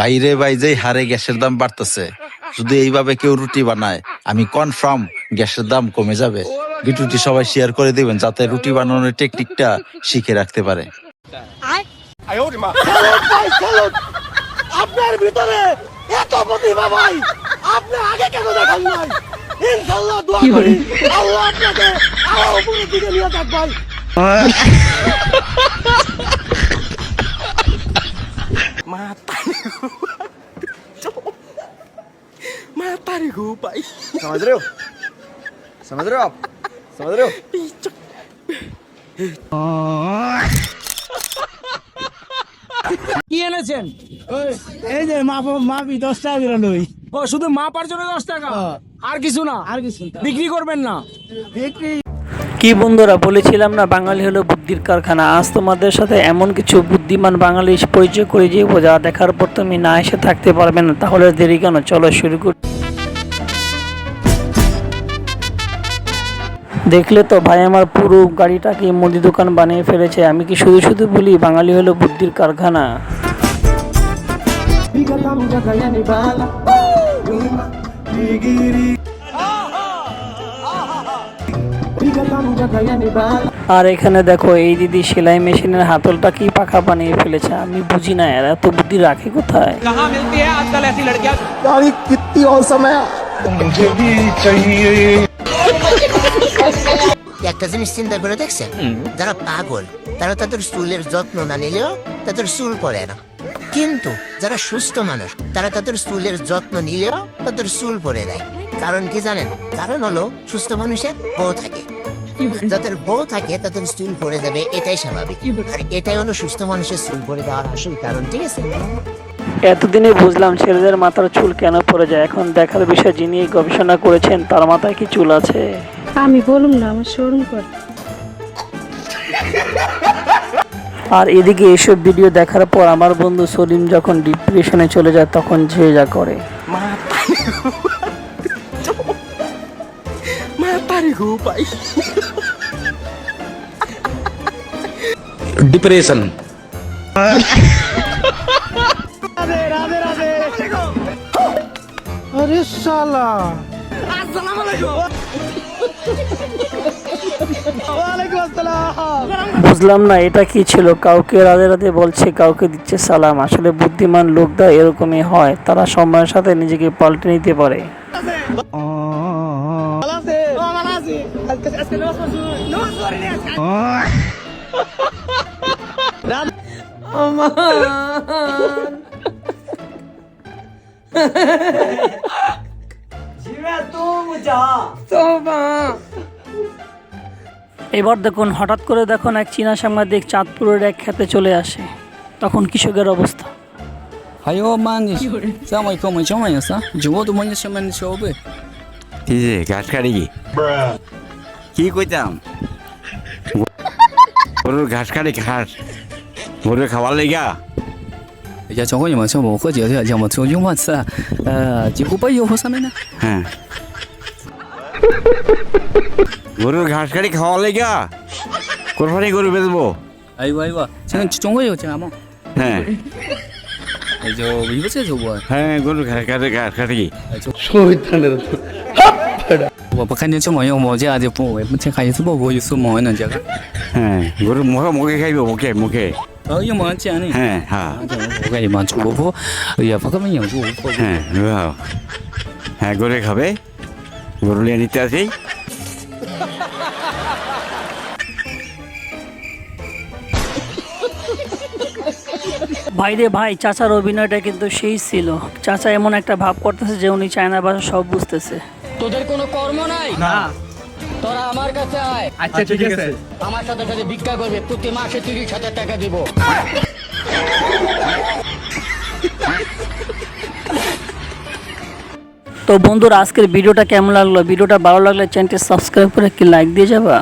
বাইরে যেই হারে গ্যাসের দাম বাড়তেছে, যদি এইভাবে কেউ রুটি বানায় আমি কনফার্ম গ্যাসের দাম কমে যাবে। ভিডিওটি সবাই শেয়ার করে দিবেন যাতে রুটি বানানোর টেকনিকটা শিখে রাখতে পারে। আপনার ভিতরে এত প্রতিভা ভাই, আপনি আগে কেন দেখান নাই? ইনশাআল্লাহ দোয়া করি আল্লাহ আপনাকে আরো উপরের দিকে নিয়ে যাক ভাই। Mata nih gue, Pak. समझ रहे हो? समझ रहे हो आप? समझ रहे हो? কি এনেছেন? এই যে মাপি 10 টাকা দিল নই। ও শুধু মাপার জন্য 10 টাকা, আর কিছু না? আর কিছু না। বিক্রি করবেন না? বিক্রি কি বন্ধুরা, বলেছিলাম না বাঙালি হলো বুদ্ধির কারখানা। আজ তোমাদের সাথে এমন কিছু বুদ্ধিমান বাঙালি পরিচয় করে যে যা দেখার পর তুমি না এসে থাকতে পারবে না। তাহলে দেরি কেন, চলো শুরু করি। দেখলে তো ভাই, আমার পুরো গাড়িটাকে মুদি দোকান বানিয়ে ফেলেছে। আমি কি শুধু শুধু বলি বাঙালি হলো বুদ্ধির কারখানা? আর এখানে দেখো এই দিদি সেলাই মেশিনের হাতলটা কি পাখা বানিয়ে ফেলেছে। আমি বুঝি না এরা এত বুদ্ধি রাখে কোথায়। একটা জিনিস চিন্তা করে দেখছেন, যারা পাগল তারা তাদের চুলের যত্ন না নিলেও তাদের চুল পড়ে না, কিন্তু যারা সুস্থ মানুষ তারা তাদের চুলের যত্ন নিলেও তাদের চুল পড়ে যায়। কারণ কি জানেন? কারণ হলো সুস্থ মানুষের বউ থাকে, যাদের বউ থাকে তাদের চুল পড়ে যাবে, এটাই স্বাভাবিক। আর এটাই হলো সুস্থ মানুষের চুল পড়ে যাওয়ার আসল কারণ, ঠিক আছে? এতদিনে বুঝলাম ছেলেদের মাথার চুল কেন পড়ে যায়। এখন দেখার বিষয়, যিনি এই গবেষণা করেছেন তার মাথায় কি চুল আছে? আমি বলুম না, আমার শরম করে। আর এদিকে এসব ভিডিও দেখার পর আমার বন্ধু সলিম যখন ডিপ্রেশনে চলে যায় তখন যে যা করে। mata nih gue, Pak. Depression अरे साला। বুঝলাম না এটা কি ছিল। কাউকে রাধে রাধে বলছে, কাউকে দিচ্ছে সালাম। আসলে বুদ্ধিমান লোকরা এরকমই হয়, তারা সময়ের সাথে নিজেকে পাল্টে নিতে পারে। এবার দেখুন, হঠাৎ করে দেখুন এক চীনা সাংবাদিক চাঁদপুরের এক খেতে চলে আসে। তখন কৃষকের অবস্থা। 还有嘛你这样一个没讲完呀啥？就我都没想买你小呗。 কি যে ঘাস কাটি কি কইতাম, গরুর ঘাস কাটি, ঘাস গরুর খাওয়ার লেগা। 人家讲过你们小我喝酒的，讲我从用完吃，几乎不有和上面呢。 হ্যাঁ, গরুর ঘাস কাটি খাওয়ার লেগা কোরবানি গরু বেচবো। 哎呦哎呦，现在中国有这样吗？ হ্যাঁ 哎就一个这就我， হ্যাঁ, গরুর ঘাস কাটি, ঘাস কাটি। 我不看见这么用，我这样就不，我目前还是不我有什么能这个。 হ্যাঁ, গরুর মুখে মুখে খাইব, মুখে মুখে। 有么这样呢？ হ্যাঁ হ্যাঁ 我感觉嘛，主播也不可能有主播。 হ্যাঁ হ্যাঁ, গরু খাবে, গরু নিয়ে নিতে আসি। ভাইরে ভাই, চাচার অভিনয়টা কিন্তু সেই ছিল। চাচা এমন একটা ভাব করতেছে যে উনি চায়না ভাষা সব বুঝতেছে। তোদের কোনো কর্ম নাই না, তোরা আমার কাছে আয়। আচ্ছা ঠিক আছে, আমার সাথে সাথে ভিক্ষা করবে, প্রতি মাসে 30,000 টাকা দিব। তো বন্ধুরা, আজকের ভিডিওটা কেমন লাগলো? ভিডিওটা ভালো লাগলে চ্যানেলটি সাবস্ক্রাইব করে কি লাইক দিয়ে যাবা।